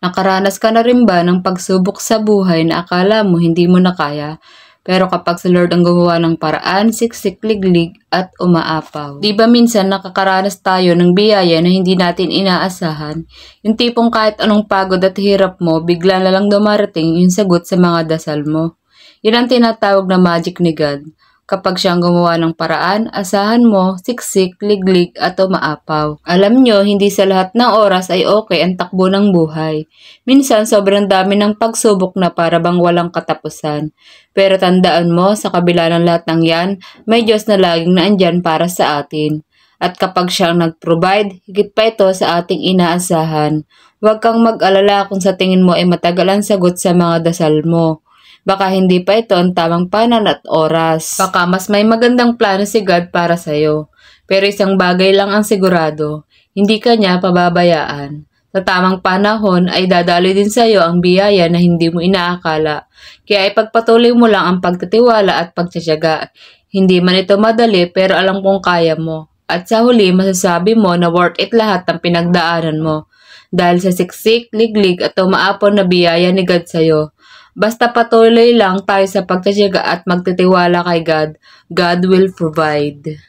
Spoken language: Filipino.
Nakaranas ka na rin ba ng pagsubok sa buhay na akala mo hindi mo na kaya? Pero kapag si Lord ang gumawa ng paraan, siksik, liglig at umaapaw. Di ba minsan nakakaranas tayo ng biyaya na hindi natin inaasahan? Yung tipong kahit anong pagod at hirap mo, bigla na lang dumarating yung sagot sa mga dasal mo. Yun ang tinatawag na magic ni God. Kapag siyang gumawa ng paraan, asahan mo, siksik, liglig at umaapaw. Alam nyo, hindi sa lahat ng oras ay okay ang takbo ng buhay. Minsan, sobrang dami ng pagsubok na para bang walang katapusan. Pero tandaan mo, sa kabila ng lahat ng yan, may Diyos na laging naandyan para sa atin. At kapag siyang nag-provide, higit pa ito sa ating inaasahan. Huwag kang mag-alala kung sa tingin mo ay matagal ang sagot sa mga dasal mo. Baka hindi pa ito ang tamang panan at oras. Baka mas may magandang plano si God para sa'yo. Pero isang bagay lang ang sigurado, hindi ka niya pababayaan. Sa tamang panahon ay dadaloy din sa'yo ang biyaya na hindi mo inaakala. Kaya ipagpatuloy mo lang ang pagtitiwala at pagtsatsaga. Hindi man ito madali pero alam kong kaya mo. At sa huli masasabi mo na worth it lahat ng pinagdaanan mo. Dahil sa siksik, liglig at umaapon na biyaya ni God sa'yo. Basta patuloy lang tayo sa pagtitiyaga at magtitiwala kay God, God will provide.